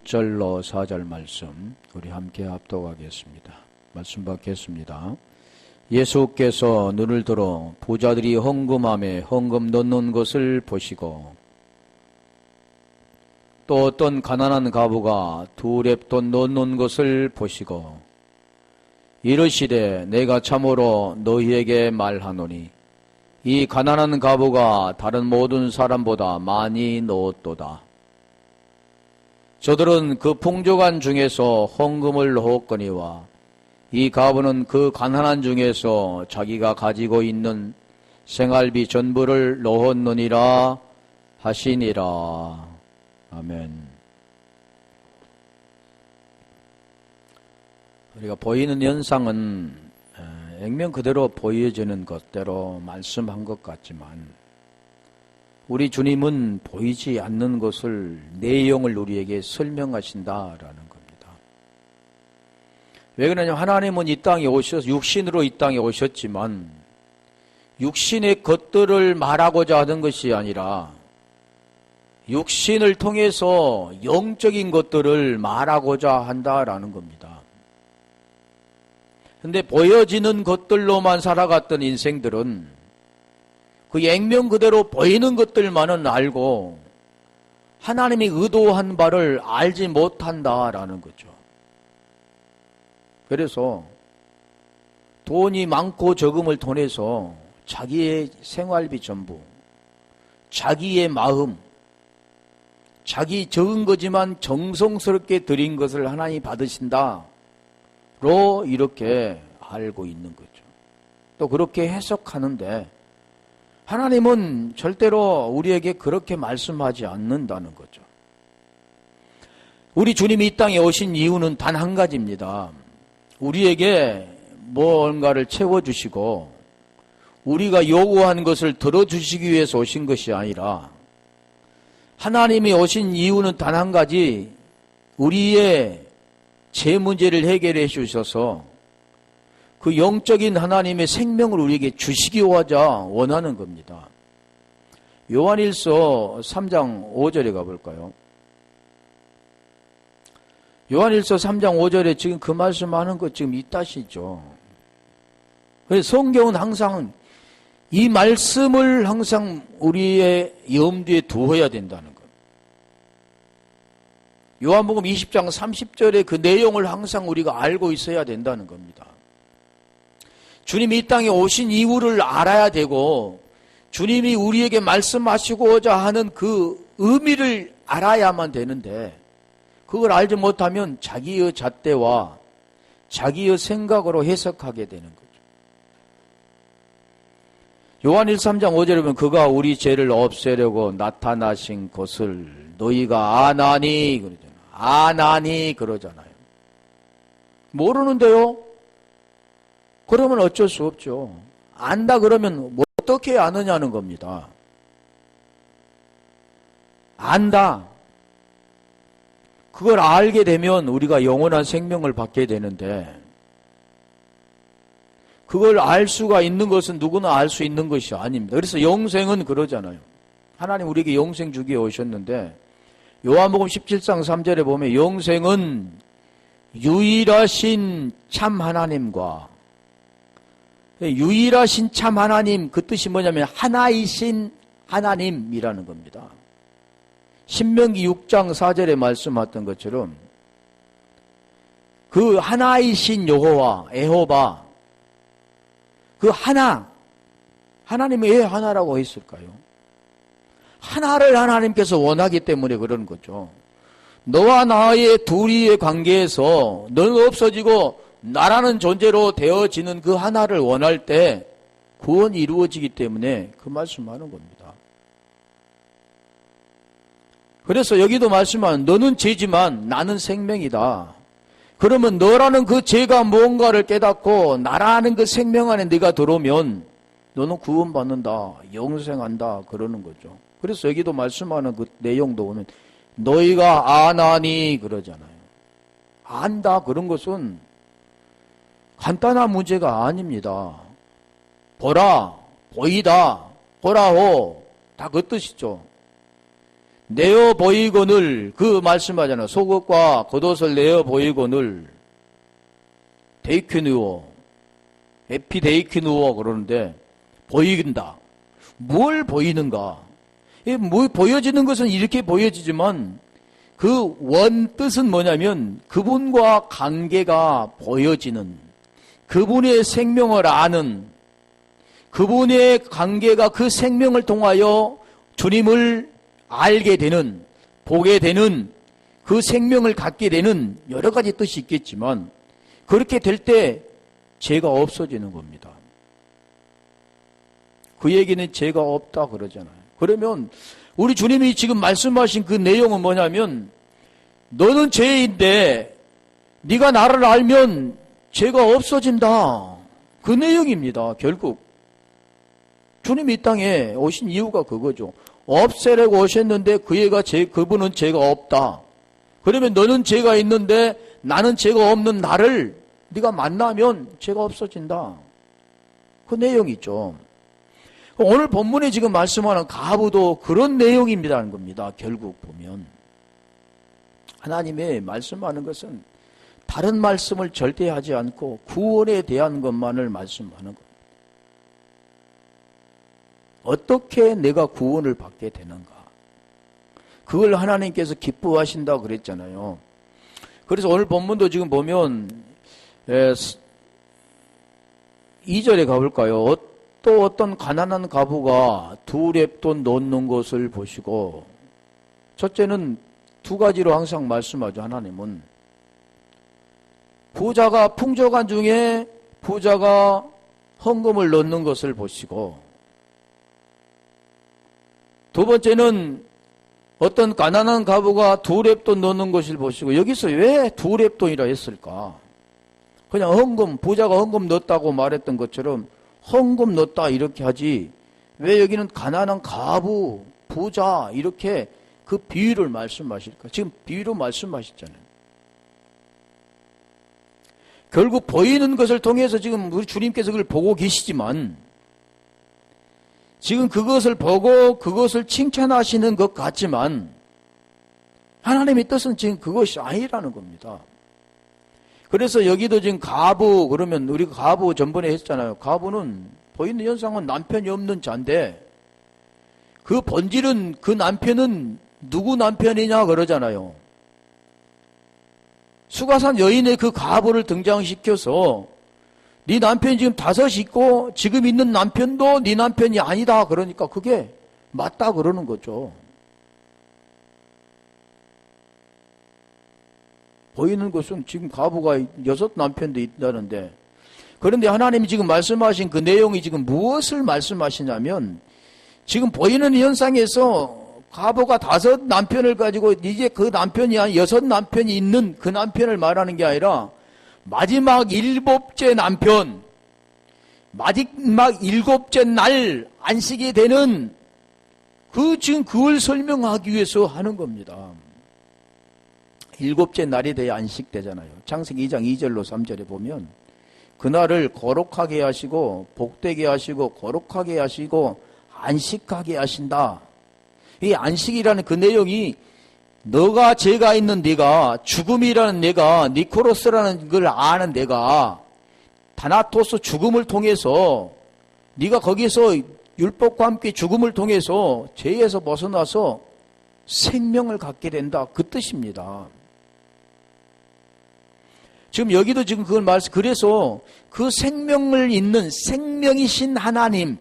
1절로 4절 말씀 우리 함께 합독하겠습니다. 말씀 받겠습니다. 예수께서 눈을 들어 부자들이 헌금함에 헌금 넣는 것을 보시고 또 어떤 가난한 과부가 2렙돈 넣는 것을 보시고 이르시되 내가 참으로 너희에게 말하노니 이 가난한 과부가 다른 모든 사람보다 많이 넣었도다. 저들은 그 풍족한 중에서 헌금을 넣었거니와 이 과부는 그 가난한 중에서 자기가 가지고 있는 생활비 전부를 넣었느니라 하시니라. 아멘. 우리가 보이는 현상은 액면 그대로 보여지는 것대로 말씀한 것 같지만 우리 주님은 보이지 않는 것을 내용을 우리에게 설명하신다라는 겁니다. 왜 그러냐면 하나님은 이 땅에 오셔서 육신으로 이 땅에 오셨지만 육신의 것들을 말하고자 하는 것이 아니라 육신을 통해서 영적인 것들을 말하고자 한다라는 겁니다. 근데 보여지는 것들로만 살아갔던 인생들은 그 액면 그대로 보이는 것들만은 알고 하나님이 의도한 바를 알지 못한다라는 거죠. 그래서 돈이 많고 적음을 통해서 자기의 생활비 전부, 자기의 마음, 자기 적은 거지만 정성스럽게 드린 것을 하나님이 받으신다로 이렇게 알고 있는 거죠. 또 그렇게 해석하는데 하나님은 절대로 우리에게 그렇게 말씀하지 않는다는 거죠. 우리 주님이 이 땅에 오신 이유는 단 한 가지입니다. 우리에게 뭔가를 채워주시고 우리가 요구한 것을 들어주시기 위해서 오신 것이 아니라 하나님이 오신 이유는 단 한 가지, 우리의 제 문제를 해결해 주셔서 그 영적인 하나님의 생명을 우리에게 주시기고자 원하는 겁니다. 요한일서 3장 5절에 가볼까요? 요한일서 3장 5절에 지금 그 말씀하는 것 지금 있다시죠. 그래서 성경은 항상 이 말씀을 항상 우리의 염두에 두어야 된다는 것. 요한복음 20장 30절의 그 내용을 항상 우리가 알고 있어야 된다는 겁니다. 주님이 이 땅에 오신 이유를 알아야 되고 주님이 우리에게 말씀하시고자 하는 그 의미를 알아야만 되는데 그걸 알지 못하면 자기의 잣대와 자기의 생각으로 해석하게 되는 거죠. 요한일서 3장 5절에 보면 그가 우리 죄를 없애려고 나타나신 것을 너희가 아나니 그러잖아요. 아나니 그러잖아요. 모르는데요? 그러면 어쩔 수 없죠. 안다 그러면 뭐 어떻게 아느냐는 겁니다. 안다. 그걸 알게 되면 우리가 영원한 생명을 받게 되는데 그걸 알 수가 있는 것은 누구나 알 수 있는 것이 아닙니다. 그래서 영생은 그러잖아요. 하나님 우리에게 영생 주기에 오셨는데 요한복음 17장 3절에 보면 영생은 유일하신 참 하나님과 유일하신 참 하나님, 그 뜻이 뭐냐면 하나이신 하나님이라는 겁니다. 신명기 6장 4절에 말씀하던 것처럼 그 하나이신 여호와, 에호바, 그 하나, 하나님이 왜 하나라고 했을까요? 하나를 하나님께서 원하기 때문에 그러는 거죠. 너와 나의 둘이의 관계에서 너는 없어지고 나라는 존재로 되어지는 그 하나를 원할 때 구원이 이루어지기 때문에 그 말씀하는 겁니다. 그래서 여기도 말씀하는 너는 죄지만 나는 생명이다. 그러면 너라는 그 죄가 무언가를 깨닫고 나라는 그 생명 안에 네가 들어오면 너는 구원받는다, 영생한다 그러는 거죠. 그래서 여기도 말씀하는 그 내용도 보면 너희가 아나니 그러잖아요. 안다 그런 것은 간단한 문제가 아닙니다. 보라, 보이다, 보라호 다 그 뜻이죠. 내어 보이거늘, 그 말씀하잖아. 속옷과 겉옷을 내어 보이거늘 데이큐누어, 에피데이큐누어 그러는데 보인다. 뭘 보이는가? 뭐 보여지는 것은 이렇게 보여지지만 그 원 뜻은 뭐냐면 그분과 관계가 보여지는, 그분의 생명을 아는, 그분의 관계가 그 생명을 통하여 주님을 알게 되는, 보게 되는, 그 생명을 갖게 되는 여러 가지 뜻이 있겠지만 그렇게 될 때 죄가 없어지는 겁니다. 그 얘기는 죄가 없다 그러잖아요. 그러면 우리 주님이 지금 말씀하신 그 내용은 뭐냐면 너는 죄인데 네가 나를 알면 죄가 없어진다. 그 내용입니다. 결국 주님이 이 땅에 오신 이유가 그거죠. 없애려고 오셨는데 그분은 죄가 없다. 그러면 너는 죄가 있는데 나는 죄가 없는 나를 네가 만나면 죄가 없어진다. 그 내용이죠. 오늘 본문에 지금 말씀하는 가부도 그런 내용입니다는 겁니다. 결국 보면 하나님의 말씀하는 것은 다른 말씀을 절대 하지 않고 구원에 대한 것만을 말씀하는 겁니다. 어떻게 내가 구원을 받게 되는가? 그걸 하나님께서 기뻐하신다고 그랬잖아요. 그래서 오늘 본문도 지금 보면 2절에 가볼까요? 또 어떤 가난한 과부가 두 렙돈 놓는 것을 보시고, 첫째는 두 가지로 항상 말씀하죠. 하나님은 부자가 풍족한 중에 부자가 헌금을 넣는 것을 보시고, 두 번째는 어떤 가난한 과부가 두 렙돈 넣는 것을 보시고, 여기서 왜 두 렙돈이라 했을까? 그냥 헌금, 부자가 헌금 넣었다고 말했던 것처럼 헌금 넣었다 이렇게 하지 왜 여기는 가난한 과부, 부자 이렇게 그 비유를 말씀하실까? 지금 비유로 말씀하셨잖아요. 결국 보이는 것을 통해서 지금 우리 주님께서 그걸 보고 계시지만 지금 그것을 보고 그것을 칭찬하시는 것 같지만 하나님의 뜻은 지금 그것이 아니라는 겁니다. 그래서 여기도 지금 가부, 그러면 우리가 가부 전번에 했잖아요. 가부는 보이는 현상은 남편이 없는 자인데 그 본질은 그 남편은 누구 남편이냐 그러잖아요. 수가산 여인의 그 가부를 등장시켜서 네 남편이 지금 5 있고 지금 있는 남편도 네 남편이 아니다 그러니까 그게 맞다 그러는 거죠. 보이는 것은 지금 가부가 6 남편도 있다는데, 그런데 하나님이 지금 말씀하신 그 내용이 지금 무엇을 말씀하시냐면 지금 보이는 현상에서 가부가 5 남편을 가지고 이제 그 남편이 한 6 남편이 있는 그 남편을 말하는 게 아니라 마지막 7째 남편, 마지막 7째 날 안식이 되는 지금 그걸 설명하기 위해서 하는 겁니다. 7째 날이 돼야 안식되잖아요. 창세기 2장 2절로 3절에 보면 그날을 거룩하게 하시고 복되게 하시고 거룩하게 하시고 안식하게 하신다. 이 안식이라는 그 내용이 너가 죄가 있는 네가, 죽음이라는 내가, 니코로스라는 걸 아는 내가 다나토스 죽음을 통해서 네가 거기서 율법과 함께 죽음을 통해서 죄에서 벗어나서 생명을 갖게 된다. 그 뜻입니다. 지금 여기도 지금 그걸 그래서 그 생명을 잇는 생명이신 하나님,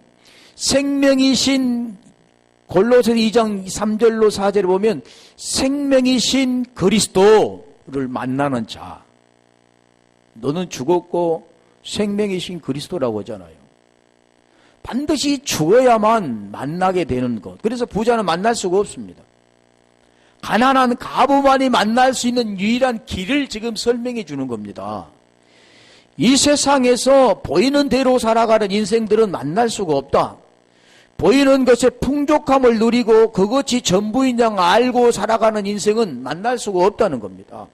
생명이신 골로새 2장 3절로 4절에 보면 생명이신 그리스도를 만나는 자. 너는 죽었고 생명이신 그리스도라고 하잖아요. 반드시 죽어야만 만나게 되는 것. 그래서 부자는 만날 수가 없습니다. 가난한 가부만이 만날 수 있는 유일한 길을 지금 설명해 주는 겁니다. 이 세상에서 보이는 대로 살아가는 인생들은 만날 수가 없다. 보이는 것의 풍족함을 누리고 그것이 전부인 양 알고 살아가는 인생은 만날 수가 없다는 겁니다.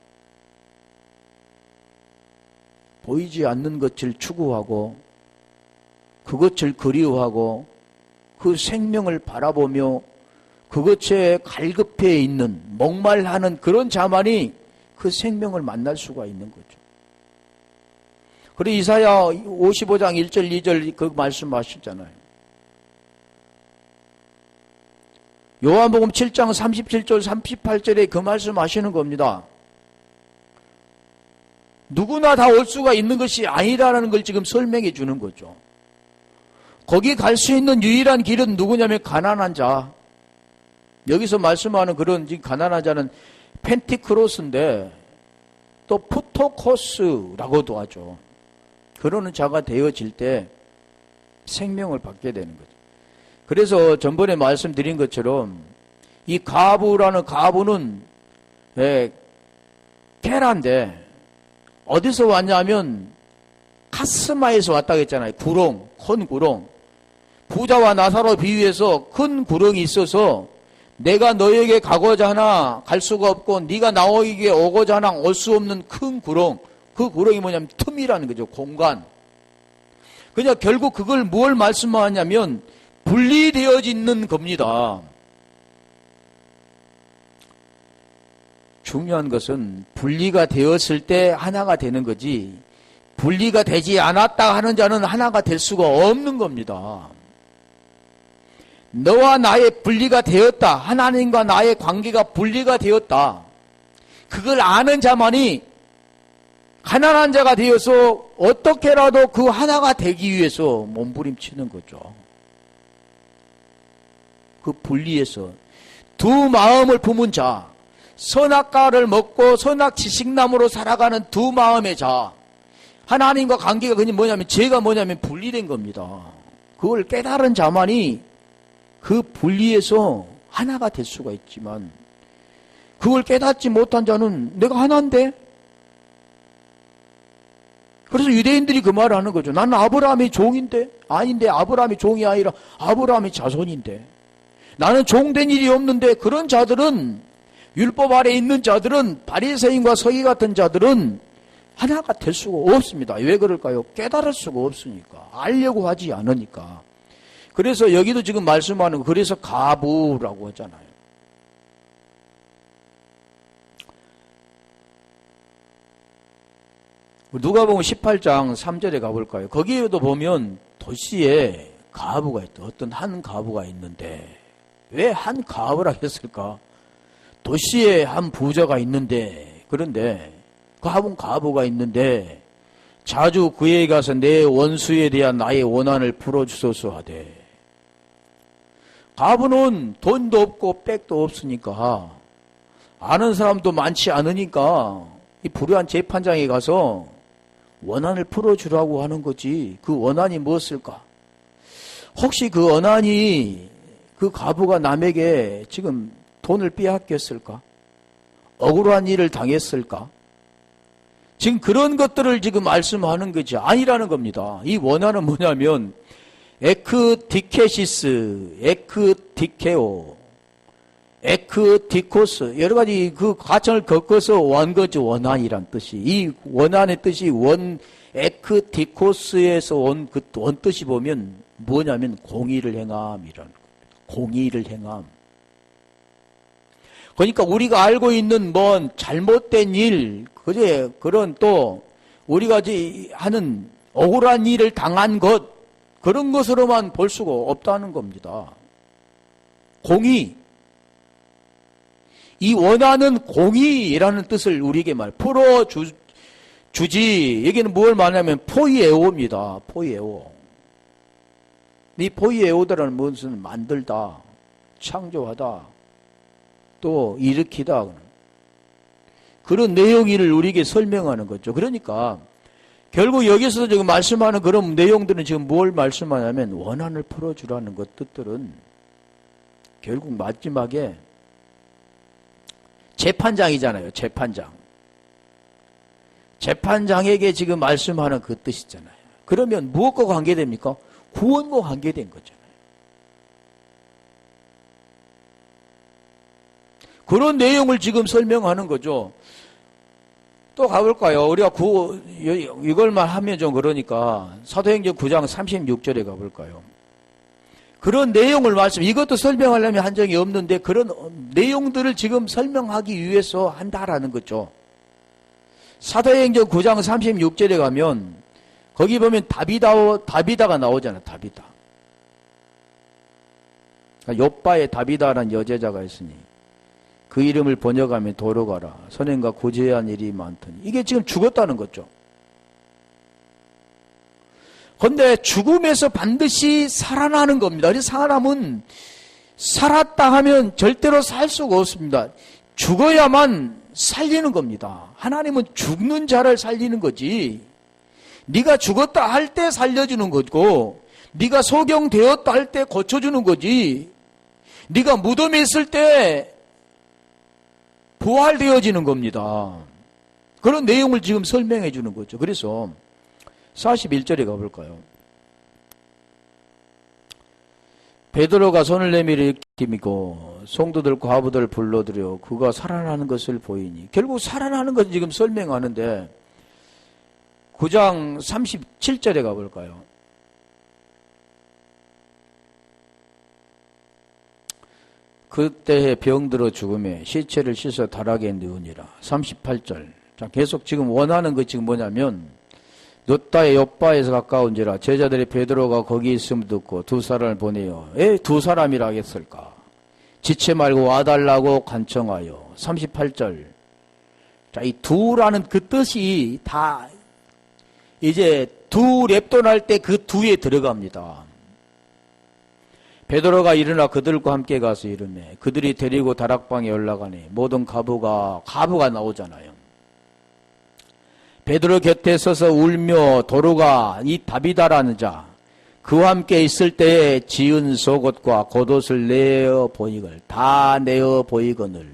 보이지 않는 것을 추구하고 그것을 그리워하고 그 생명을 바라보며 그것에 갈급해 있는, 목말하는 그런 자만이 그 생명을 만날 수가 있는 거죠. 그리고 이사야 55장 1절 2절 그 말씀하셨잖아요. 요한복음 7장 37절 38절에 그 말씀하시는 겁니다. 누구나 다 올 수가 있는 것이 아니라는 걸 지금 설명해 주는 거죠. 거기 갈 수 있는 유일한 길은 누구냐면 가난한 자. 여기서 말씀하는 그런 가난한 자는 펜티크로스인데 또 푸토코스라고도 하죠. 그러는 자가 되어질 때 생명을 받게 되는 거죠. 그래서 전번에 말씀드린 것처럼 이 가부라는 가부는 게라인데 어디서 왔냐면 카스마에서 왔다고 했잖아요. 구렁, 큰 구렁. 부자와 나사로 비유해서 큰 구렁이 있어서 내가 너에게 가고자 하나 갈 수가 없고 네가 나에게 오고자 하나 올 수 없는 큰 구렁. 그 구렁이 뭐냐면 틈이라는 거죠. 공간. 그냥 결국 그걸 뭘 말씀하냐면 분리되어 있는 겁니다. 중요한 것은 분리가 되었을 때 하나가 되는 거지 분리가 되지 않았다 하는 자는 하나가 될 수가 없는 겁니다. 너와 나의 분리가 되었다. 하나님과 나의 관계가 분리가 되었다. 그걸 아는 자만이 가난한 자가 되어서 어떻게라도 그 하나가 되기 위해서 몸부림치는 거죠. 그 분리에서 두 마음을 품은 자, 선악과를 먹고 선악 지식나무로 살아가는 두 마음의 자, 하나님과 관계가 그냥 뭐냐면 죄가 뭐냐면 분리된 겁니다. 그걸 깨달은 자만이 그 분리에서 하나가 될 수가 있지만 그걸 깨닫지 못한 자는 내가 하나인데? 그래서 유대인들이 그 말을 하는 거죠. 나는 아브라함의 종인데? 아닌데 아브라함의 종이 아니라 아브라함의 자손인데 나는 종된 일이 없는데 그런 자들은 율법 아래 있는 자들은 바리새인과 서기 같은 자들은 하나가 될 수가 없습니다. 왜 그럴까요? 깨달을 수가 없으니까. 알려고 하지 않으니까. 그래서 여기도 지금 말씀하는 거 그래서 가부라고 하잖아요. 누가복음 18장 3절에 가볼까요? 거기에도 보면 도시에 가부가 있다. 어떤 한 가부가 있는데 왜 한 가부라 했을까? 도시에 한 부자가 있는데 그런데 그 한 가부가 있는데 자주 그에게 가서 내 원수에 대한 나의 원한을 풀어주소서 하되 가부는 돈도 없고 백도 없으니까 아는 사람도 많지 않으니까 이 불의한 재판장에 가서 원한을 풀어주라고 하는 거지. 그 원한이 무엇일까? 혹시 그 원한이 그 가부가 남에게 지금 돈을 빼앗겼을까? 억울한 일을 당했을까? 지금 그런 것들을 지금 말씀하는 것이 아니라는 겁니다. 이 원한은 뭐냐면 에크디케시스, 에크디케오, 에크디코스 여러 가지 그 과정을 겪어서 원 거죠. 원한이란 뜻이. 이 원한의 뜻이 에크디코스에서 온 그 원 뜻이 보면 뭐냐면 공의를 행함이라는 겁니다. 공의를 행함. 그러니까 우리가 알고 있는 뭔 잘못된 일, 그제 그런 또 우리가 하는 억울한 일을 당한 것 그런 것으로만 볼 수가 없다는 겁니다. 공의. 이 원하는 공의라는 뜻을 우리에게 풀어주지. 여기는 뭘 말하냐면 포이에오입니다. 포이에오. 이 포이에오다라는 무엇은 만들다, 창조하다, 또 일으키다. 그런 내용을 우리에게 설명하는 거죠. 그러니까 결국 여기서 지금 말씀하는 그런 내용들은 지금 뭘 말씀하냐면 원한을 풀어주라는 것 뜻들은 결국 마지막에 재판장이잖아요. 재판장. 재판장에게 지금 말씀하는 그 뜻이잖아요. 그러면 무엇과 관계됩니까? 구원과 관계된 거잖아요. 그런 내용을 지금 설명하는 거죠. 또 가볼까요? 우리가 이걸만 하면 좀 그러니까 사도행전 9장 36절에 가볼까요? 그런 내용을 이것도 설명하려면 한정이 없는데 그런 내용들을 지금 설명하기 위해서 한다라는 거죠. 사도행전 9장 36절에 가면 거기 보면 다비다가 나오잖아요. 다비다. 그러니까 요빠에 다비다라는 여제자가 있으니 그 이름을 번역하면 도로가라. 선행과 고제한 일이 많더니 이게 지금 죽었다는 거죠. 그런데 죽음에서 반드시 살아나는 겁니다. 그래서 사람은 살았다 하면 절대로 살 수가 없습니다. 죽어야만 살리는 겁니다. 하나님은 죽는 자를 살리는 거지. 네가 죽었다 할 때 살려주는 거고 네가 소경되었다 할 때 고쳐주는 거지. 네가 무덤에 있을 때 부활되어지는 겁니다. 그런 내용을 지금 설명해 주는 거죠. 그래서 41절에 가볼까요? 베드로가 손을 내밀어 일으키고 성도들 과부들 불러들여 그가 살아나는 것을 보이니 결국 살아나는 것을 지금 설명하는데 9장 37절에 가볼까요? 그때에 병들어 죽음에 시체를 씻어 다락에 넣으니라. 38절. 자, 계속 지금 원하는 것 지금 뭐냐면 롯다의 옆바에서 가까운지라 제자들이 베드로가 거기 있음을 듣고 두 사람을 보내요. 왜 두 사람이라 하겠을까? 지체 말고 와달라고 간청하여. 38절. 자, 이 두라는 그 뜻이 다 이제 두 랩돈 할 때 그 두에 들어갑니다. 베드로가 일어나 그들과 함께 가서 이르매 그들이 데리고 다락방에 올라가니 모든 가부가 나오잖아요. 베드로 곁에 서서 울며 도로가 이 다비다라는 자 그와 함께 있을 때에 지은 속옷과 겉옷을 내어 보이거늘 다 내어 보이거늘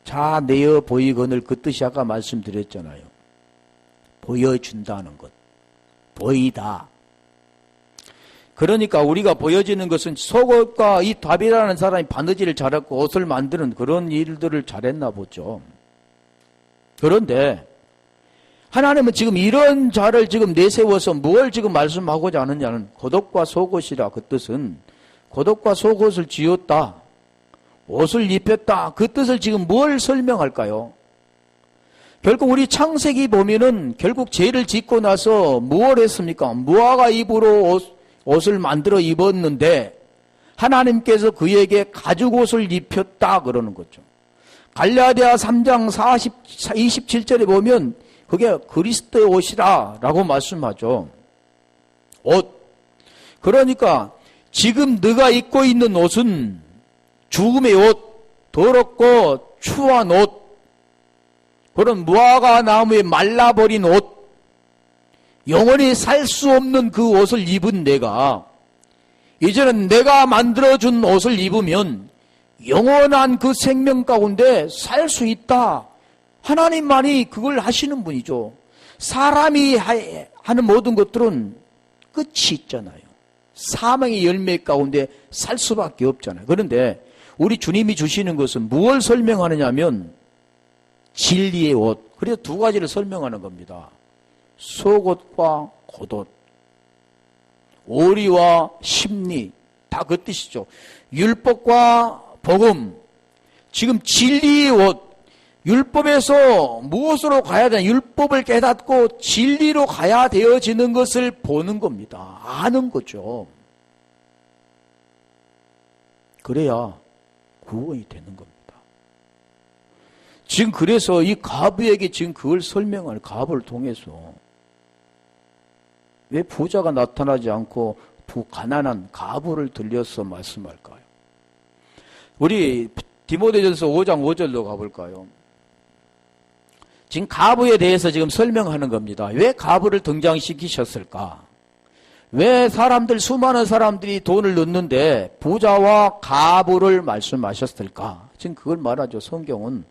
자 내어 보이거늘 그 뜻이 아까 말씀드렸잖아요. 보여준다는 것 보이다. 그러니까 우리가 보여지는 것은 속옷과 이 다비라는 사람이 바느질을 잘했고 옷을 만드는 그런 일들을 잘했나 보죠. 그런데 하나님은 지금 이런 자를 지금 내세워서 뭘 지금 말씀하고자 하느냐는 겉옷과 속옷이라 그 뜻은 겉옷과 속옷을 지었다. 옷을 입혔다. 그 뜻을 지금 뭘 설명할까요? 결국 우리 창세기 보면은 결국 죄를 짓고 나서 무엇을 했습니까? 무화과 잎으로 옷을 만들어 입었는데 하나님께서 그에게 가죽옷을 입혔다 그러는 거죠. 갈라디아 3장 27절에 보면 그게 그리스도의 옷이라 라고 말씀하죠. 옷. 그러니까 지금 네가 입고 있는 옷은 죽음의 옷, 더럽고 추한 옷, 그런 무화과 나무에 말라버린 옷, 영원히 살 수 없는 그 옷을 입은 내가 이제는 내가 만들어준 옷을 입으면 영원한 그 생명 가운데 살 수 있다. 하나님만이 그걸 하시는 분이죠. 사람이 하는 모든 것들은 끝이 있잖아요. 사망의 열매 가운데 살 수밖에 없잖아요. 그런데 우리 주님이 주시는 것은 무엇을 설명하느냐 하면 진리의 옷. 그래서 두 가지를 설명하는 겁니다. 속옷과 겉옷, 오리와 심리, 다 그 뜻이죠. 율법과 복음, 지금 진리의 옷, 율법에서 무엇으로 가야 되나, 율법을 깨닫고 진리로 가야 되어지는 것을 보는 겁니다. 아는 거죠. 그래야 구원이 되는 겁니다. 지금 그래서 이 가부에게 지금 그걸 설명하는 가부를 통해서 왜 부자가 나타나지 않고 가난한 가부를 들려서 말씀할까요? 우리 디모데전서 5장 5절로 가볼까요? 지금 가부에 대해서 지금 설명하는 겁니다. 왜 가부를 등장시키셨을까? 왜 수많은 사람들이 돈을 넣는데 부자와 가부를 말씀하셨을까? 지금 그걸 말하죠. 성경은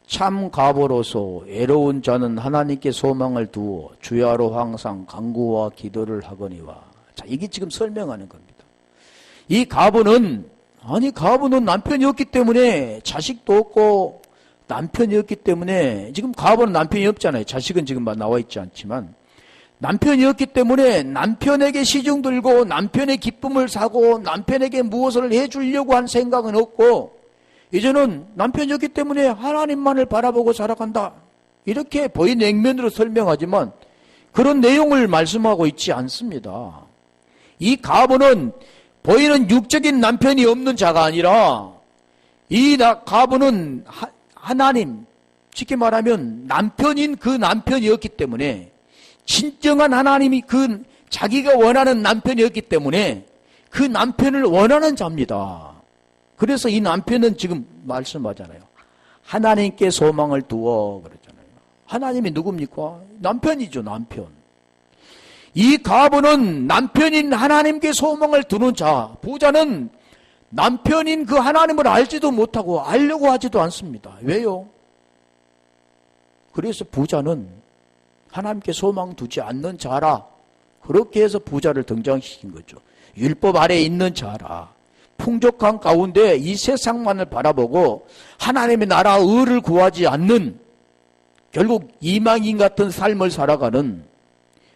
참 가부로서 애로운 자는 하나님께 소망을 두어 주야로 항상 간구와 기도를 하거니와. 자, 이게 지금 설명하는 겁니다. 이 가부는 남편이 없기 때문에 자식도 없고 남편이 없기 때문에 지금 가부는 남편이 없잖아요. 자식은 지금 나와 있지 않지만 남편이었기 때문에 남편에게 시중 들고 남편의 기쁨을 사고 남편에게 무엇을 해주려고 한 생각은 없고 이제는 남편이었기 때문에 하나님만을 바라보고 살아간다. 이렇게 보인 액면으로 설명하지만 그런 내용을 말씀하고 있지 않습니다. 이 가부는 보이는 육적인 남편이 없는 자가 아니라 이 가부는 하나님, 쉽게 말하면 남편인 그 남편이었기 때문에 진정한 하나님이 그 자기가 원하는 남편이었기 때문에 그 남편을 원하는 자입니다. 그래서 이 남편은 지금 말씀하잖아요. 하나님께 소망을 두어 그랬잖아요. 하나님이 누굽니까? 남편이죠, 남편. 이 가부는 남편인 하나님께 소망을 두는 자, 부자는 남편인 그 하나님을 알지도 못하고 알려고 하지도 않습니다. 왜요? 그래서 부자는 하나님께 소망 두지 않는 자라. 그렇게 해서 부자를 등장시킨 거죠. 율법 아래에 있는 자라. 풍족한 가운데 이 세상만을 바라보고 하나님의 나라 의를 구하지 않는 결국 이방인 같은 삶을 살아가는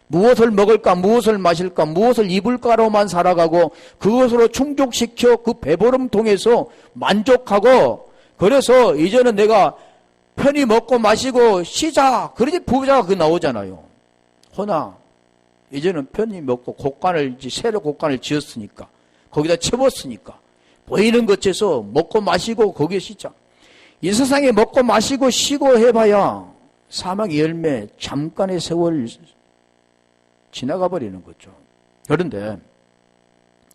무엇을 먹을까 무엇을 마실까 무엇을 입을까로만 살아가고 그것으로 충족시켜 그 배부름통에서 만족하고 그래서 이제는 내가 편히 먹고 마시고 쉬자. 그러지 부자가 그 나오잖아요. 허나 이제는 편히 먹고 새로 곡간을 지었으니까 거기다 채웠으니까 보이는 것에서 먹고 마시고 거기에 쉬자. 이 세상에 먹고 마시고 쉬고 해봐야 사막의 열매 잠깐의 세월 지나가 버리는 거죠. 그런데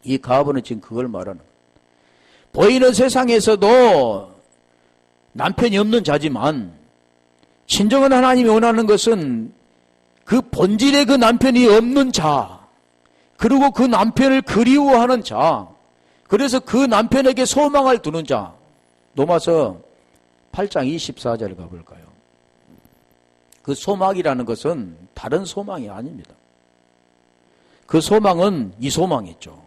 이 가부는 지금 그걸 말하는 거예요. 보이는 세상에서도 남편이 없는 자지만 진정한 하나님이 원하는 것은 그 본질의 그 남편이 없는 자, 그리고 그 남편을 그리워하는 자, 그래서 그 남편에게 소망을 두는 자. 로마서 8장 24절 가볼까요? 그 소망이라는 것은 다른 소망이 아닙니다. 그 소망은 이 소망이죠.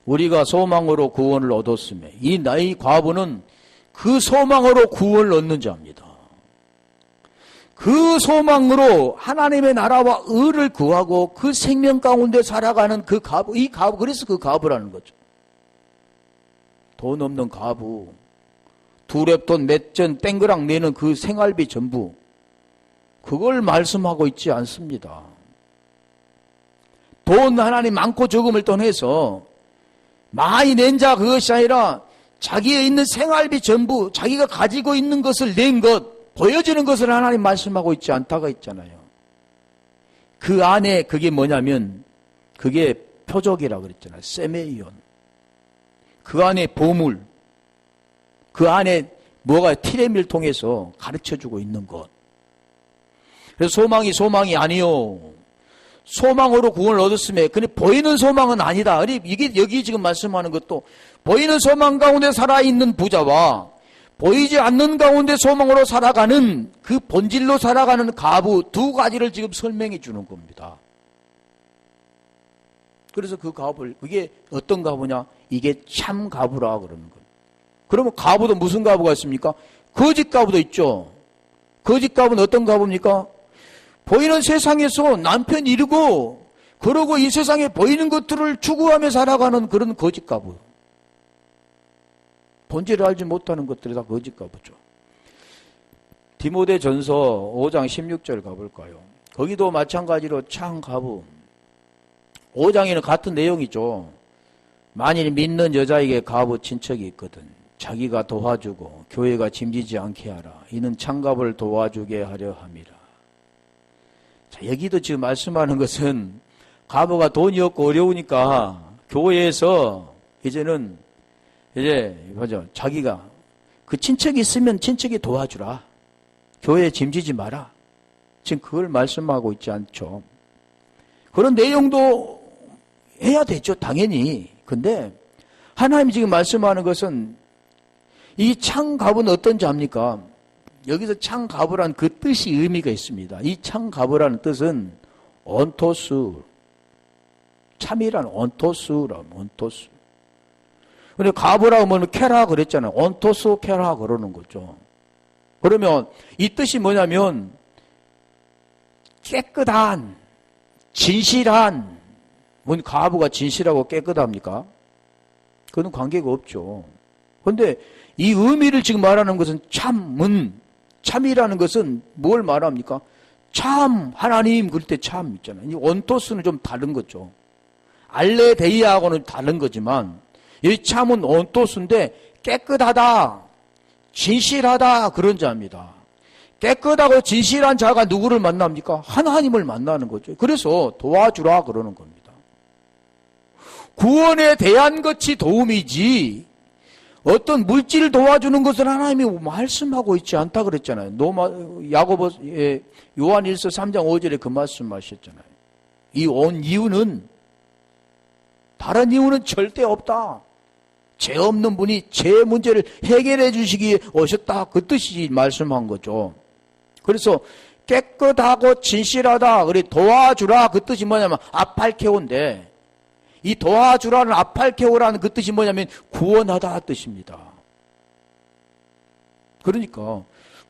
우리가 소망으로 구원을 얻었으며 이 나의 과부는 그 소망으로 구원을 얻는 자입니다. 그 소망으로 하나님의 나라와 의를 구하고 그 생명 가운데 살아가는 그 가부, 이 가부, 그래서 그 가부라는 거죠. 돈 없는 가부, 두랩돈 몇 전 땡그랑 내는 그 생활비 전부, 그걸 말씀하고 있지 않습니다. 돈 하나님 많고 적음을 떠나서 많이 낸 자 그것이 아니라 자기에 있는 생활비 전부 자기가 가지고 있는 것을 낸 것, 보여주는 것을 하나님 말씀하고 있지 않다가 있잖아요. 그 안에 그게 뭐냐면 그게 표적이라고 그랬잖아요. 세메이온. 그 안에 보물, 그 안에 뭐가 티레미를 통해서 가르쳐주고 있는 것. 그래서 소망이 아니요. 소망으로 구원을 얻었음에 근데 보이는 소망은 아니다. 이게 여기 지금 말씀하는 것도 보이는 소망 가운데 살아있는 부자와 보이지 않는 가운데 소망으로 살아가는 그 본질로 살아가는 가부 두 가지를 지금 설명해 주는 겁니다. 그래서 그 가부를 그게 어떤 가부냐? 이게 참 가부라 그러는 거예요. 그러면 가부도 무슨 가부가 있습니까? 거짓 가부도 있죠. 거짓 가부는 어떤 가부입니까? 보이는 세상에서 남편 이루고 그러고 이 세상에 보이는 것들을 추구하며 살아가는 그런 거짓 가부. 본질을 알지 못하는 것들이 다 거짓 가부죠. 디모데전서 5장 16절 가볼까요? 거기도 마찬가지로 참 가부. 5장에는 같은 내용이죠. 만일 믿는 여자에게 가부 친척이 있거든 자기가 도와주고 교회가 짐지지 않게 하라. 이는 창갑을 도와주게 하려 함이라. 자, 여기도 지금 말씀하는 것은 가부가 돈이 없고 어려우니까 교회에서 이제는 뭐죠? 자기가 그 친척이 있으면 친척이 도와주라. 교회에 짐지지 마라. 지금 그걸 말씀하고 있지 않죠. 그런 내용도 해야 되죠. 당연히. 근데 하나님이 지금 말씀하는 것은 이 창가부는 어떤 자입니까? 여기서 창가부란 그 뜻이 의미가 있습니다. 이 창가부라는 뜻은 온토스, 참이란 온토스라, 온토스. 근데 가부라고 하면 캐라 그랬잖아요. 온토스 캐라 그러는 거죠. 그러면 이 뜻이 뭐냐면 깨끗한, 진실한, 뭔 가부가 진실하고 깨끗합니까? 그건 관계가 없죠. 그런데 이 의미를 지금 말하는 것은 참이라는 것은 뭘 말합니까? 참, 하나님, 그럴 때 참 있잖아요. 이 온토스는 좀 다른 거죠. 알레데이아하고는 다른 거지만, 이 참은 온토스인데 깨끗하다, 진실하다, 그런 자입니다. 깨끗하고 진실한 자가 누구를 만납니까? 하나님을 만나는 거죠. 그래서 도와주라 그러는 겁니다. 구원에 대한 것이 도움이지, 어떤 물질을 도와주는 것을 하나님이 말씀하고 있지 않다 그랬잖아요. 요한 1서 3장 5절에 그 말씀하셨잖아요. 이 온 이유는, 다른 이유는 절대 없다. 죄 없는 분이 죄 문제를 해결해 주시기에 오셨다. 그 뜻이 말씀한 거죠. 그래서 깨끗하고 진실하다, 그래 도와주라, 그 뜻이 뭐냐면 아팔케오인데, 이 도와주라는 아팔케오라는 그 뜻이 뭐냐면 구원하다 뜻입니다. 그러니까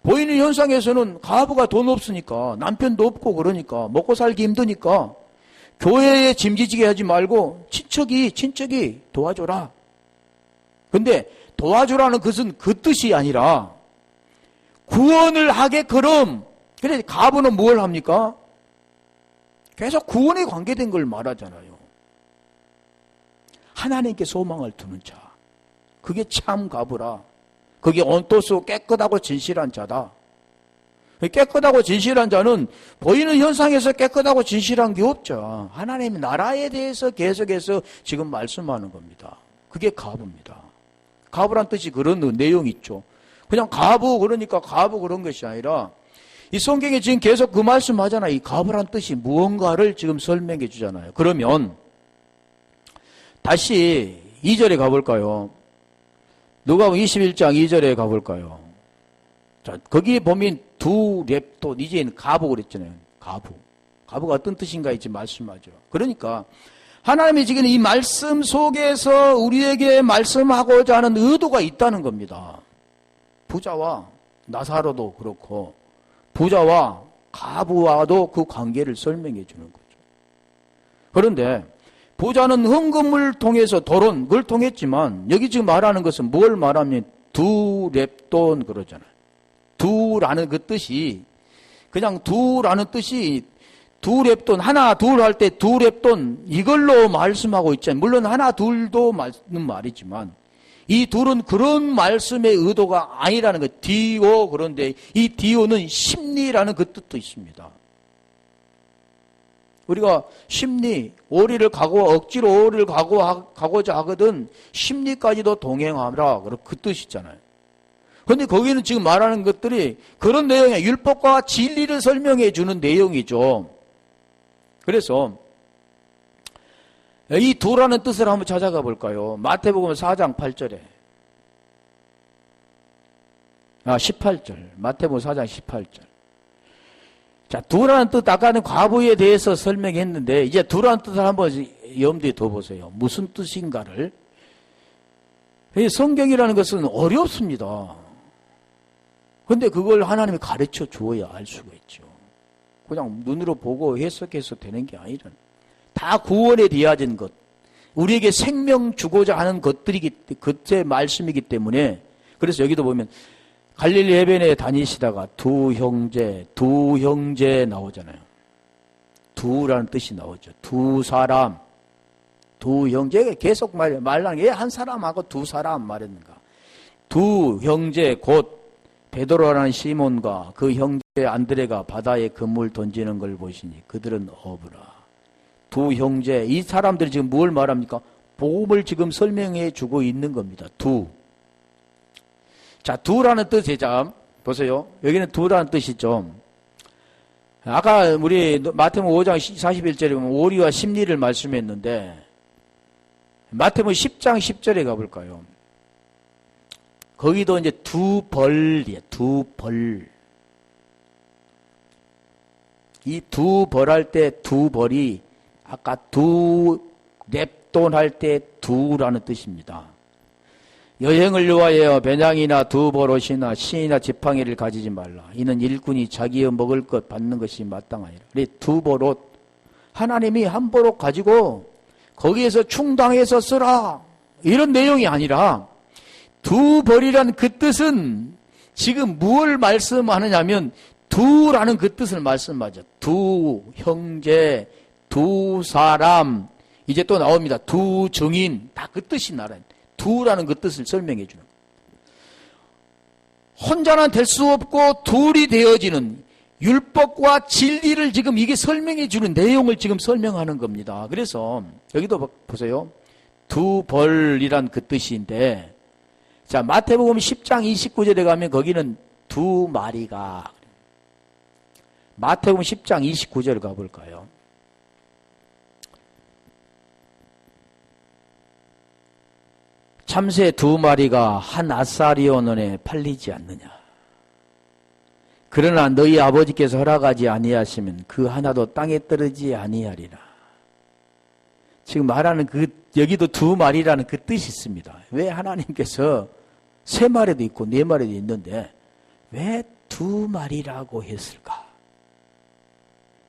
보이는 현상에서는 가부가 돈 없으니까, 남편도 없고, 그러니까 먹고 살기 힘드니까 교회에 짐지지게 하지 말고 친척이 도와줘라. 근데 도와주라는 것은 그 뜻이 아니라 구원을 하게끔. 그래 가부는 뭘 합니까? 계속 구원에 관계된 걸 말하잖아요. 하나님께 소망을 두는 자, 그게 참 가부라. 그게 온토스, 깨끗하고 진실한 자다. 깨끗하고 진실한 자는 보이는 현상에서 깨끗하고 진실한 게 없죠. 하나님의 나라에 대해서 계속해서 지금 말씀하는 겁니다. 그게 가부입니다. 가부란 뜻이 그런 내용이 있죠. 그냥 가부, 그러니까 가부 그런 것이 아니라, 이 성경에 지금 계속 그 말씀 하잖아요. 이 가부란 뜻이 무언가를 지금 설명해 주잖아요. 그러면 다시 2절에 가볼까요? 누가복음 21장 2절에 가볼까요? 자, 거기에 보면 두 랩돈, 이제는 가부 그랬잖아요. 가부가 어떤 뜻인가 이제 말씀하죠. 그러니까 하나님이 지금 이 말씀 속에서 우리에게 말씀하고자 하는 의도가 있다는 겁니다. 부자와 나사로도 그렇고, 부자와 가부와도 그 관계를 설명해 주는 거죠. 그런데 부자는 헌금을 통해서 도론, 그걸 통했지만, 여기 지금 말하는 것은 뭘 말하면 두 랩돈 그러잖아요. 두라는 그 뜻이, 그냥 두라는 뜻이 두 랩돈, 하나, 둘 할 때 두 랩돈, 이걸로 말씀하고 있잖아요. 물론 하나, 둘도 맞는 말이지만, 이 둘은 그런 말씀의 의도가 아니라는 거예요. 디오, 그런데 이 디오는 심리라는 그 뜻도 있습니다. 우리가 심리, 오리를 억지로 오리를 가고자 하거든 심리까지도 동행하라, 그 뜻이잖아요. 그런데 거기는 지금 말하는 것들이 그런 내용이에요. 율법과 진리를 설명해 주는 내용이죠. 그래서 이 두라는 뜻을 한번 찾아가 볼까요? 마태복음 4장 8절에. 18절. 마태복음 4장 18절. 자, 두라는 뜻, 아까는 과부에 대해서 설명했는데, 이제 두라는 뜻을 한번 염두에 둬보세요. 무슨 뜻인가를. 성경이라는 것은 어렵습니다. 근데 그걸 하나님이 가르쳐 주어야 알 수가 있죠. 그냥 눈으로 보고 해석해서 되는 게 아니라, 다 구원에 대하진 것, 우리에게 생명 주고자 하는 그때 말씀이기 때문에, 그래서 여기도 보면 갈릴리 해변에 다니시다가 두 형제 나오잖아요. 두라는 뜻이 나오죠. 두 사람, 두 형제, 계속 말하는 게 한 사람하고 두 사람 말했는가. 두 형제 곧 베드로라는 시몬과 그 형제 안드레가 바다에 그물 던지는 걸 보시니 그들은 어부라. 두 형제, 이 사람들이 지금 뭘 말합니까? 복음을 지금 설명해 주고 있는 겁니다. 자, 두라는 뜻이, 자, 보세요. 여기는 두라는 뜻이죠. 아까 우리 마태복음 5장 41절에 보면 오리와 심리를 말씀했는데, 마태복음 10장 10절에 가볼까요? 거기도 이제 두 벌이에요. 두 벌. 이 두 벌 할 때 두 벌이 아까 두 랩돈 할 때 두라는 뜻입니다. 여행을 위하여 배낭이나 두 버롯이나 신이나 지팡이를 가지지 말라. 이는 일꾼이 자기의 먹을 것 받는 것이 마땅하니라. 두 버롯 하나님이 함부로 가지고 거기에서 충당해서 쓰라 이런 내용이 아니라 두 벌이란 그 뜻은 지금 무엇을 말씀하느냐면 두라는 그 뜻을 말씀하죠. 두 형제, 두 사람, 이제 또 나옵니다. 두 증인, 다 그 뜻이 나라요. 두라는 그 뜻을 설명해 주는 거예요. 혼자는 될 수 없고 둘이 되어지는 율법과 진리를 지금 이게 설명해 주는 내용을 지금 설명하는 겁니다. 그래서 여기도 보세요. 두 벌이란 그 뜻인데, 자, 마태복음 10장 29절에 가면 거기는 두 마리가, 마태복음 10장 29절 가볼까요? 참새 두 마리가 한 아사리온원에 팔리지 않느냐. 그러나 너희 아버지께서 허락하지 아니하시면 그 하나도 땅에 떨어지지 아니하리라. 지금 말하는 그 여기도 두 마리라는 그 뜻이 있습니다. 왜 하나님께서 세 마리도 있고 네 마리도 있는데 왜 두 마리라고 했을까?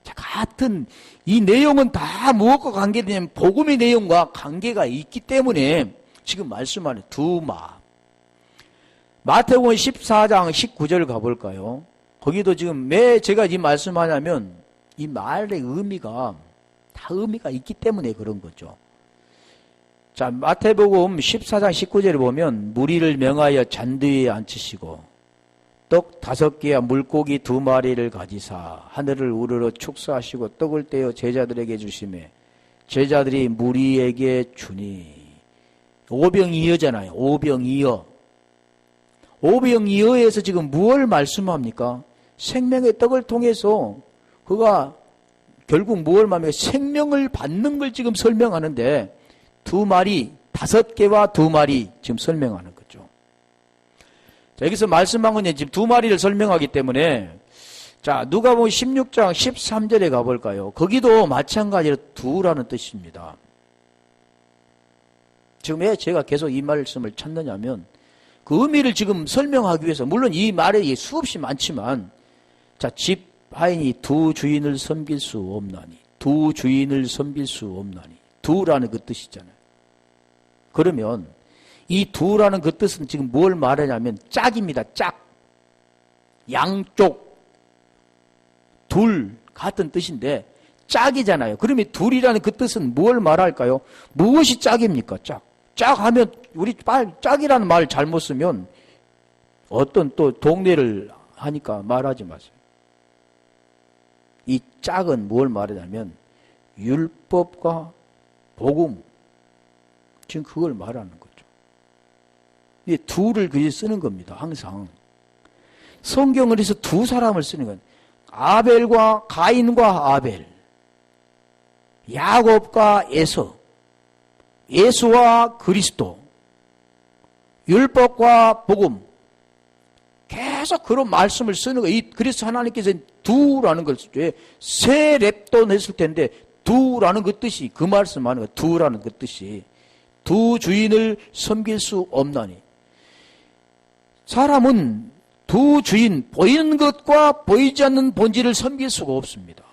자, 같은 이 내용은 다 무엇과 관계되냐면 복음의 내용과 관계가 있기 때문에 지금 말씀하는 마태복음 14장 19절 가볼까요? 거기도 지금 왜 제가 이 말씀하냐면 이 말의 의미가 다 의미가 있기 때문에 그런 거죠. 자, 마태복음 14장 19절에 보면 무리를 명하여 잔디에 앉히시고 떡 5개와 물고기 2마리를 가지사 하늘을 우러러 축사하시고 떡을 떼어 제자들에게 주시매 제자들이 무리에게 주니. 오병이어잖아요. 오병이어. 오병이어에서 지금 무엇을 말씀합니까? 생명의 떡을 통해서 그가 결국 무엇을 말합니까? 생명을 받는 걸 지금 설명하는데 2마리, 5개와 2마리 지금 설명하는 거죠. 자, 여기서 말씀한 건 지금 2마리를 설명하기 때문에 자, 누가복음 16장 13절에 가볼까요? 거기도 마찬가지로 두라는 뜻입니다. 지금 왜 제가 계속 이 말씀을 찾느냐면 그 의미를 지금 설명하기 위해서 물론 이 말에 수없이 많지만 자, 집 하인이 두 주인을 섬길 수 없나니 두 주인을 섬길 수 없나니 두라는 그 뜻이잖아요. 그러면 이 두라는 그 뜻은 지금 뭘 말하냐면 짝입니다. 짝. 양쪽. 둘 같은 뜻인데 짝이잖아요. 그러면 둘이라는 그 뜻은 뭘 말할까요? 무엇이 짝입니까? 짝. 짝하면 우리 짝이라는 말을 잘못 쓰면 어떤 또 동네를 하니까 말하지 마세요. 이 짝은 뭘 말하냐면 율법과 복음 지금 그걸 말하는 거죠. 이 둘을 그리 쓰는 겁니다. 항상 성경을 해서 두 사람을 쓰는 건 아벨과 가인과 아벨, 야곱과 에서, 예수와 그리스도, 율법과 복음 계속 그런 말씀을 쓰는 거예요. 그래서 하나님께서 두라는 걸 쓰죠. 세 랩돈 했을 텐데 두라는 그 뜻이 그 말씀하는 거예요. 두라는 그 뜻이 두 주인을 섬길 수 없나니. 사람은 두 주인, 보이는 것과 보이지 않는 본질을 섬길 수가 없습니다.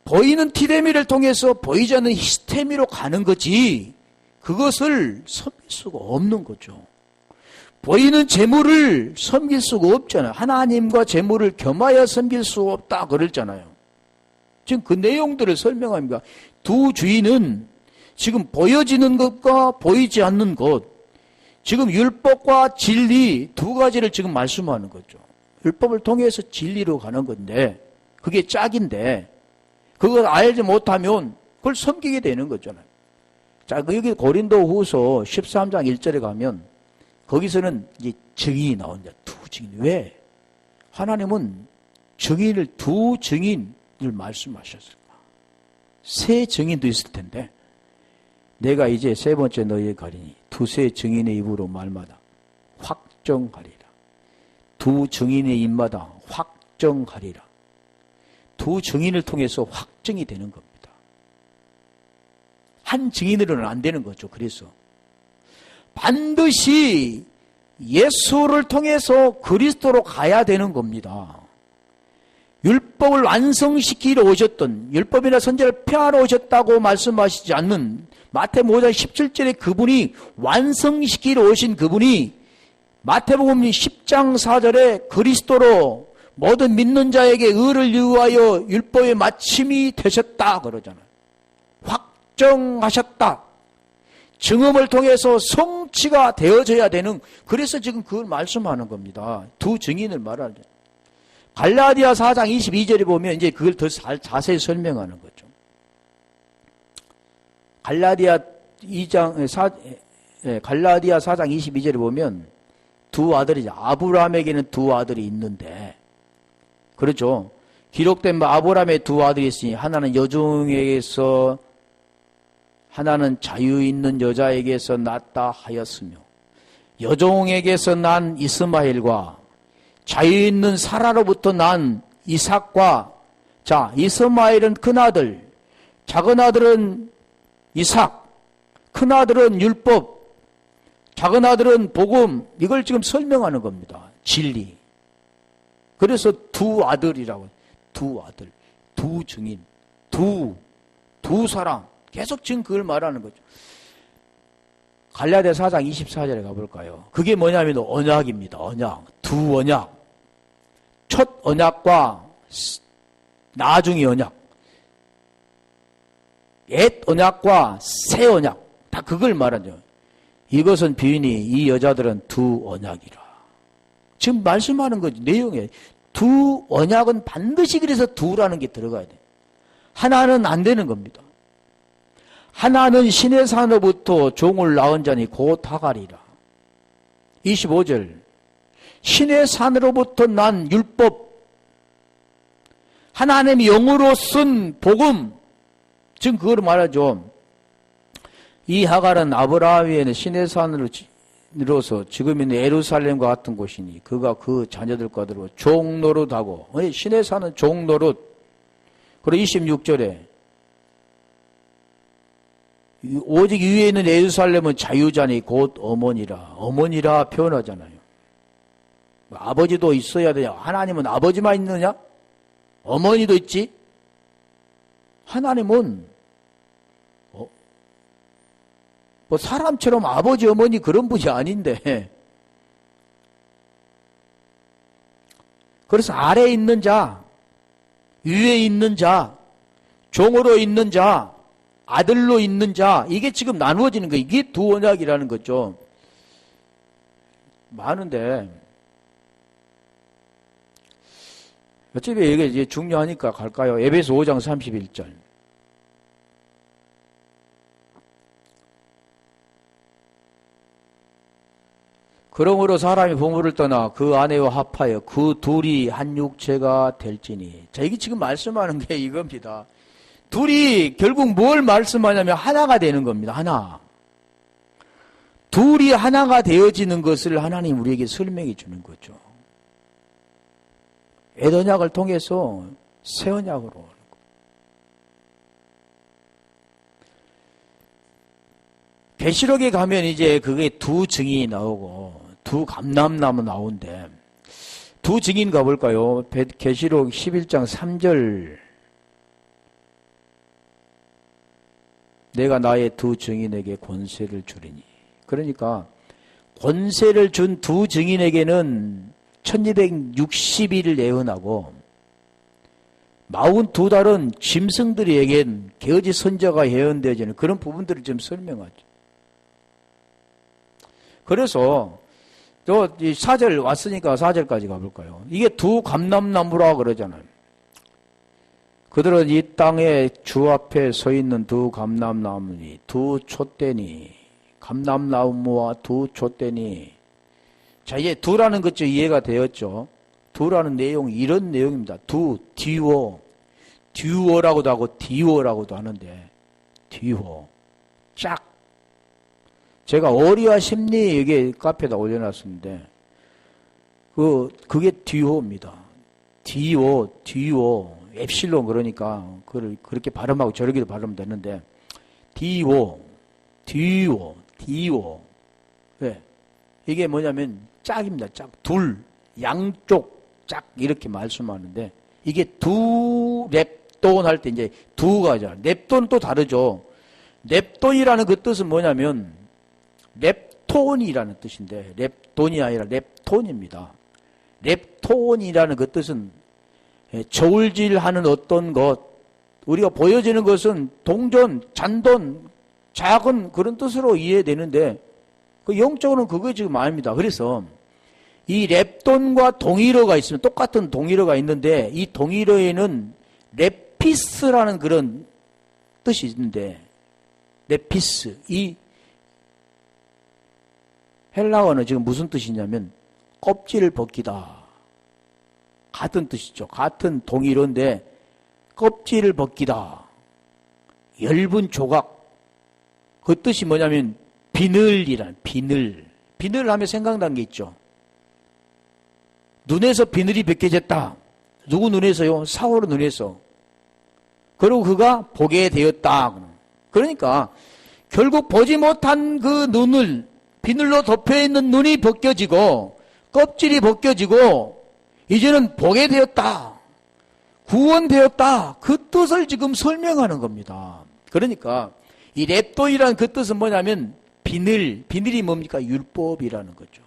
보이는 티데미를 통해서 보이지 않는 히스테미로 가는 거지 그것을 섬길 수가 없는 거죠. 보이는 재물을 섬길 수가 없잖아요. 하나님과 재물을 겸하여 섬길 수 없다 그랬잖아요. 지금 그 내용들을 설명합니다. 두 주인은 지금 보여지는 것과 보이지 않는 것, 지금 율법과 진리 두 가지를 지금 말씀하는 거죠. 율법을 통해서 진리로 가는 건데 그게 짝인데 그걸 알지 못하면 그걸 섬기게 되는 거잖아요. 자, 여기 고린도후서 13장 1절에 가면 거기서는 이제 증인이 나온다. 두 증인. 왜? 하나님은 증인을 두 증인을 말씀하셨을까? 세 증인도 있을 텐데 내가 이제 세 번째 너희의 가리니 두세 증인의 입으로 말마다 확정하리라. 두 증인의 입마다 확정하리라. 두 증인을 통해서 확정이 되는 겁니다. 한 증인으로는 안 되는 거죠. 그래서 반드시 예수를 통해서 그리스도로 가야 되는 겁니다. 율법을 완성시키러 오셨던, 율법이나 선지자를 폐하러 오셨다고 말씀하시지 않는 마태복음 5장 17절에 그분이 완성시키러 오신 그분이 마태복음 10장 4절에 그리스도로 모든 믿는 자에게 의를 위하여 율법의 마침이 되셨다 그러잖아요. 확정하셨다. 증언을 통해서 성취가 되어져야 되는, 그래서 지금 그걸 말씀하는 겁니다. 두 증인을 말하죠. 갈라디아 4장 22절에 보면 이제 그걸 더 자세히 설명하는 거죠. 갈라디아 4장 22절에 보면 두 아들이죠. 아브라함에게는 두 아들이 있는데, 그렇죠. 기록된 아브라함의 두 아들이 있으니 하나는 여종에게서, 하나는 자유 있는 여자에게서 낳았다 하였으며, 여종에게서 난 이스마엘과 자유 있는 사라로부터 난 이삭과, 자, 이스마엘은 큰아들, 작은 아들은 이삭, 큰아들은 율법, 작은 아들은 복음, 이걸 지금 설명하는 겁니다. 진리. 그래서 두 아들이라고, 두 아들, 두 증인, 두 사람, 계속 지금 그걸 말하는 거죠. 갈라디아 4장 24절에 가볼까요? 그게 뭐냐면 언약입니다. 언약. 두 언약. 첫 언약과 나중의 언약. 옛 언약과 새 언약. 다 그걸 말하죠. 이것은 비유니 이 여자들은 두 언약이라. 지금 말씀하는 거지. 내용에. 두 언약은 반드시 그래서 두라는 게 들어가야 돼. 하나는 안 되는 겁니다. 하나는 신의 산으로부터 종을 낳은 자니 곧 하가리라. 25절. 신의 산으로부터 난 율법, 하나님의 영으로 쓴 복음, 지금 그걸 말하죠. 이 하갈은 아브라함에는 신의 산으로서 지금 있는 예루살렘과 같은 곳이니 그가 그 자녀들과 더불어 종노릇하고, 신의 산은 종노릇. 그리고 26절에 오직 위에 있는 예루살렘은 자유자니 곧 어머니라. 어머니라 표현하잖아요. 아버지도 있어야 되냐? 하나님은 아버지만 있느냐? 어머니도 있지? 하나님은 뭐 사람처럼 아버지 어머니 그런 분이 아닌데, 그래서 아래에 있는 자, 위에 있는 자, 종으로 있는 자, 아들로 있는 자, 이게 지금 나누어지는 거예요. 이게 두 언약이라는 거죠. 많은데 어차피 이게 이제 중요하니까 갈까요? 에베소 5장 31절. 그러므로 사람이 부모를 떠나 그 아내와 합하여 그 둘이 한 육체가 될지니. 자, 이게 지금 말씀하는 게 이겁니다. 둘이 결국 뭘 말씀하냐면 하나가 되는 겁니다. 하나. 둘이 하나가 되어지는 것을 하나님 우리에게 설명해 주는 거죠. 옛 언약을 통해서 새 언약으로. 계시록에 가면 이제 그게 두 증인이 나오고 두 감람나무 나오는데, 두 증인 가볼까요? 계시록 11장 3절. 내가 나의 두 증인에게 권세를 주리니. 그러니까 권세를 준 두 증인에게는 1260일을 예언하고 42달은 짐승들에겐 거짓 선자가 예언되어지는 그런 부분들을 좀 설명하죠. 그래서 저 4절 왔으니까 4절까지 가볼까요? 이게 두 감람나무라 그러잖아요. 그들은 이 땅에 주 앞에 서 있는 두 감람나무니 두 촛대니, 감람나무와 두 촛대니. 자, 이제 두라는 것도 이해가 되었죠. 두라는 내용이 이런 내용입니다. 듀오라고도 하고 디오라고도 하는데, 듀오, 짝. 제가 어리와 심리 여기 카페에다 올려놨었는데, 그게 듀오입니다. 디오, 엡실론. 그러니까 그걸 그렇게 발음하고 저렇게도 발음하면 되는데, 디오. 왜? 이게 뭐냐면 짝입니다. 짝. 둘, 양쪽 짝 이렇게 말씀하는데, 이게 두 랩돈 할 때 이제 두가죠. 랩돈 또 다르죠. 랩돈이라는 그 뜻은 뭐냐면 랩톤이라는 뜻인데 랩돈이 아니라 랩톤입니다. 랩톤이라는 그 뜻은 저울질하는 어떤 것, 우리가 보여지는 것은 동전, 잔돈, 작은 그런 뜻으로 이해되는데 그 영적으로는 그거 지금 아닙니다. 그래서 이 랩돈과 동일어가 있으면 똑같은 동일어가 있는데 이 동일어에는 랩피스라는 그런 뜻이 있는데 랩피스, 이 헬라어는 지금 무슨 뜻이냐면 껍질을 벗기다. 같은 뜻이죠. 같은 동일어인데 껍질을 벗기다. 엷은 조각. 그 뜻이 뭐냐면 비늘이란 비늘. 비늘 하면 생각난 게 있죠. 눈에서 비늘이 벗겨졌다. 누구 눈에서요? 사울의 눈에서. 그리고 그가 보게 되었다. 그러니까 결국 보지 못한 그 눈을 비늘로 덮여있는 눈이 벗겨지고 껍질이 벗겨지고 이제는 보게 되었다. 구원되었다. 그 뜻을 지금 설명하는 겁니다. 그러니까 이 랩돈이라는 그 뜻은 뭐냐면 비늘, 비늘이 뭡니까? 율법이라는 거죠.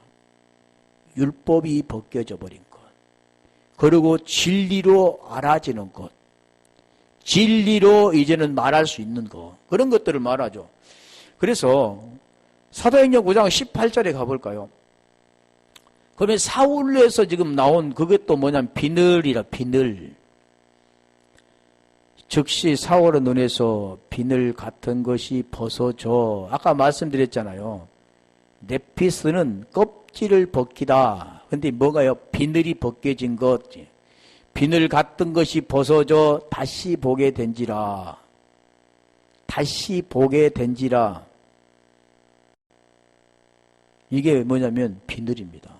율법이 벗겨져 버린 것. 그리고 진리로 알아지는 것. 진리로 이제는 말할 수 있는 것. 그런 것들을 말하죠. 그래서 사도행전 9장 18절에 가볼까요? 그러면 사울에서 지금 나온 그것도 뭐냐면 비늘이라 비늘. 즉시 사울의 눈에서 비늘 같은 것이 벗어져. 아까 말씀드렸잖아요. 네피스는 껍질을 벗기다. 근데 뭐가요? 비늘이 벗겨진 것. 비늘 같은 것이 벗어져 다시 보게 된지라. 다시 보게 된지라. 이게 뭐냐면 비늘입니다.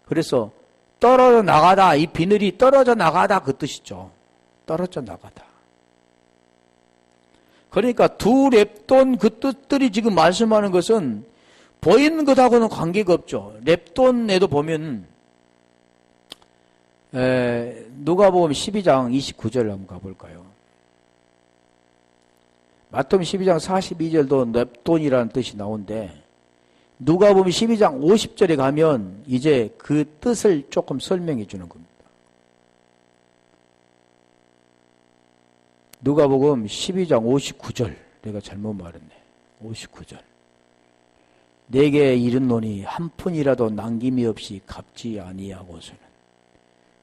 그래서 떨어져 나가다. 이 비늘이 떨어져 나가다 그 뜻이죠. 떨어져 나가다. 그러니까 두 랩돈 그 뜻들이 지금 말씀하는 것은 보이는 것하고는 관계가 없죠. 랩돈에도 보면 누가복음 12장 29절 한번 가볼까요? 마태복음 12장 42절도 랩돈이라는 뜻이 나오는데 누가복음 12장 50절에 가면 이제 그 뜻을 조금 설명해 주는 겁니다. 누가복음 12장 59절. 내가 잘못 말했네. 59절. 내게 이른노니 한 푼이라도 남김이 없이 갚지 아니하고서는.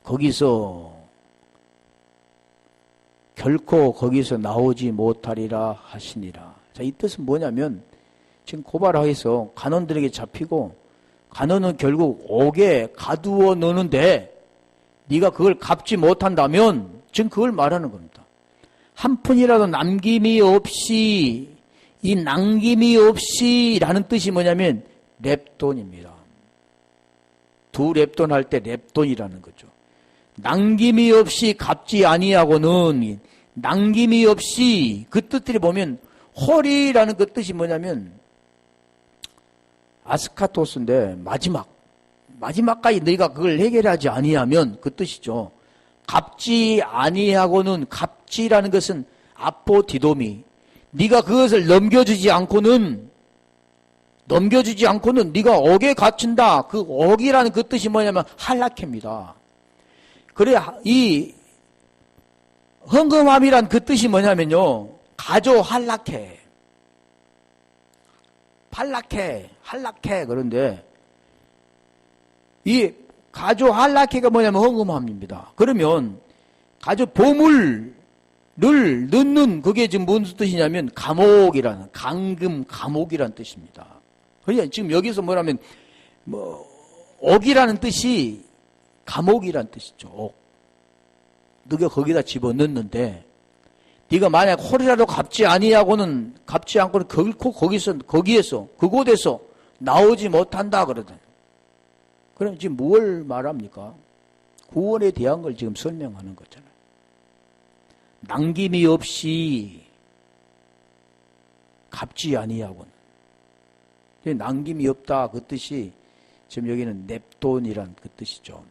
거기서 결코 거기서 나오지 못하리라 하시니라. 자, 이 뜻은 뭐냐면 지금 고발하에서 간원들에게 잡히고 간원은 결국 옥에 가두어 놓는데 네가 그걸 갚지 못한다면 지금 그걸 말하는 겁니다. 한 푼이라도 남김이 없이, 이 남김이 없이라는 뜻이 뭐냐면 랩돈입니다. 두 랩돈 할 때 랩돈이라는 거죠. 남김이 없이 갚지 아니하고는, 남김이 없이 그 뜻들이 보면 홀이라는 그 뜻이 뭐냐면 아스카토스인데 마지막까지 너희가 그걸 해결하지 아니하면 그 뜻이죠. 갚지 아니하고는, 갚지라는 것은 아포디도미. 네가 그것을 넘겨주지 않고는 네가 옥에 갇힌다. 그 옥이라는 그 뜻이 뭐냐면 할라케입니다. 그래 이 헌금함이란 그 뜻이 뭐냐면요. 가조 할라케. 할라케 그런데 이 가조 할라케가 뭐냐면 헌금함입니다. 그러면 가조 보물을 넣는 그게 지금 무슨 뜻이냐면 감옥이라는, 강금 감옥이라는 뜻입니다. 그러니까 지금 여기서 뭐라면 옥이라는 뜻이 감옥이라는 뜻이죠. 옥. 너가 거기다 집어넣는데 네가 만약 홀이라도 갚지 않고는 결코 거기에서 그곳에서 나오지 못한다 그러든. 그럼 지금 뭘 말합니까? 구원에 대한 걸 지금 설명하는 거잖아요. 남김이 없이 갚지 아니하고는. 남김이 없다 그 뜻이 지금 여기는 넵돈이란 그 뜻이죠.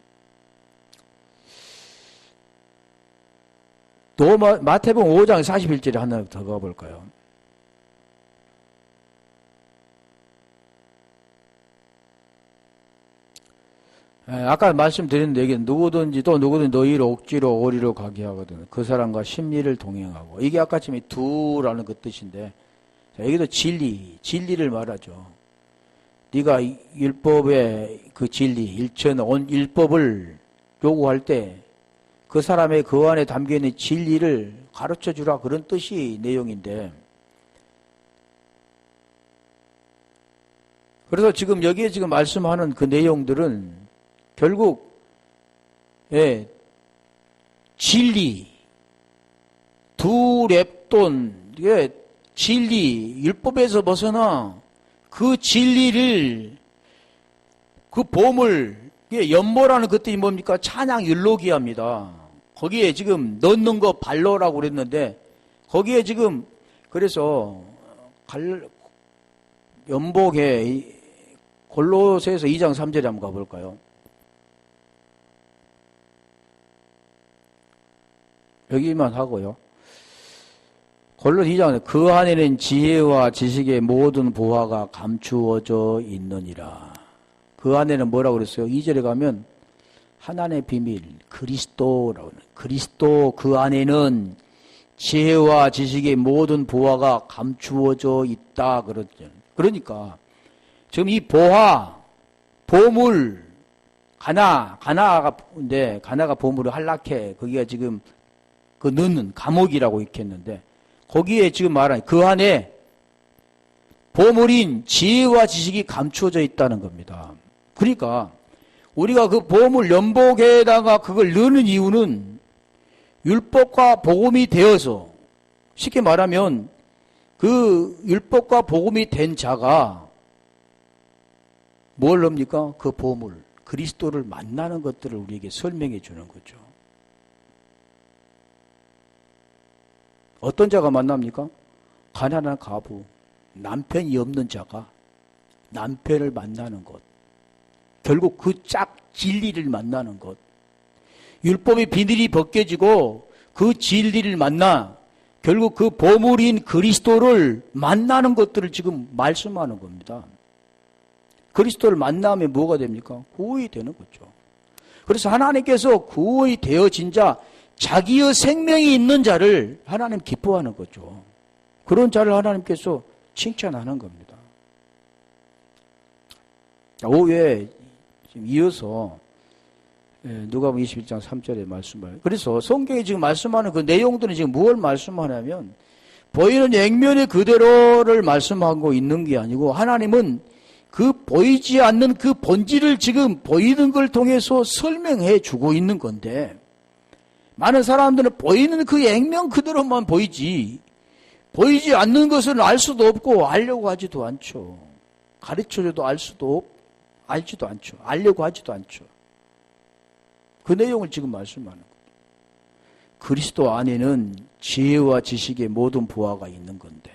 또 마태복음 5장 41절에 하나 더 가볼까요? 아까 말씀드렸는데 이게 누구든지 너희를 억지로 어리로 가게 하거든. 그 사람과 심리를 동행하고. 이게 아까쯤에 두라는 그 뜻인데, 자, 여기도 진리를 말하죠. 네가 율법의 그 진리, 율법을 요구할 때 그 사람의 그 안에 담겨있는 진리를 가르쳐 주라, 그런 뜻이 내용인데, 그래서 지금 여기에 지금 말씀하는 그 내용들은 결국 진리, 두랩돈, 이게 진리, 율법에서 벗어나 그 진리를, 그 보물, 이게 연모라는 그 뜻이 뭡니까? 찬양 율로기합니다. 거기에 지금 넣는 거 발로라고 그랬는데, 거기에 지금, 그래서, 연복에, 골로새서 2장 3절에 한번 가볼까요? 여기만 하고요. 골로새 2장, 그 안에는 지혜와 지식의 모든 보화가 감추어져 있느니라. 그 안에는 뭐라고 그랬어요? 2절에 가면 하나님의 비밀, 그리스도라고. 그리스도 그 안에는 지혜와 지식의 모든 보화가 감추어져 있다. 그러죠. 그러니까 지금 이 보화, 보물, 가나가 보물을 할락해. 거기가 지금 그 넣는 감옥이라고 있겠는데, 거기에 지금 말하는 그 안에 보물인 지혜와 지식이 감추어져 있다는 겁니다. 그러니까 우리가 그 보물 연복에다가 그걸 넣는 이유는 율법과 복음이 되어서, 쉽게 말하면 그 율법과 복음이 된 자가 뭘 합니까? 그 보물, 그리스도를 만나는 것들을 우리에게 설명해 주는 거죠. 어떤 자가 만납니까? 가난한 과부, 남편이 없는 자가 남편을 만나는 것. 결국 그 짝 진리를 만나는 것. 율법의 비늘이 벗겨지고 그 진리를 만나 결국 그 보물인 그리스도를 만나는 것들을 지금 말씀하는 겁니다. 그리스도를 만나면 뭐가 됩니까? 구원이 되는 거죠. 그래서 하나님께서 구원이 되어진 자, 자기의 생명이 있는 자를 하나님 기뻐하는 거죠. 그런 자를 하나님께서 칭찬하는 겁니다. 오후에 지금 이어서 누가복음 21장 3절에 말씀을, 그래서 성경이 지금 말씀하는 그 내용들은 지금 무엇을 말씀하냐면 보이는 액면의 그대로를 말씀하고 있는 게 아니고, 하나님은 그 보이지 않는 그 본질을 지금 보이는 걸 통해서 설명해 주고 있는 건데, 많은 사람들은 보이는 그 액면 그대로만 보이지, 보이지 않는 것은 알 수도 없고 알려고 하지도 않죠. 가르쳐줘도 알지도 않죠. 알려고 하지도 않죠. 그 내용을 지금 말씀하는 거예요. 그리스도 안에는 지혜와 지식의 모든 보화가 있는 건데,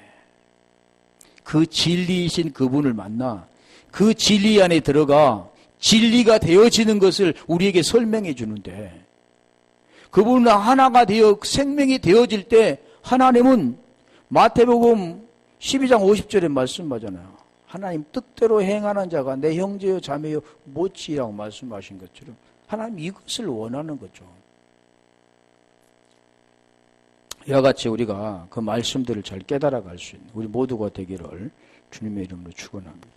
그 진리이신 그분을 만나 그 진리 안에 들어가 진리가 되어지는 것을 우리에게 설명해 주는데, 그분은 하나가 되어 생명이 되어질 때 하나님은 마태복음 12장 50절에 말씀하잖아요. 하나님 뜻대로 행하는 자가 내 형제요 자매요 못지라고 말씀하신 것처럼 하나님 이것을 원하는 거죠. 이와 같이 우리가 그 말씀들을 잘 깨달아갈 수 있는 우리 모두가 되기를 주님의 이름으로 축원합니다.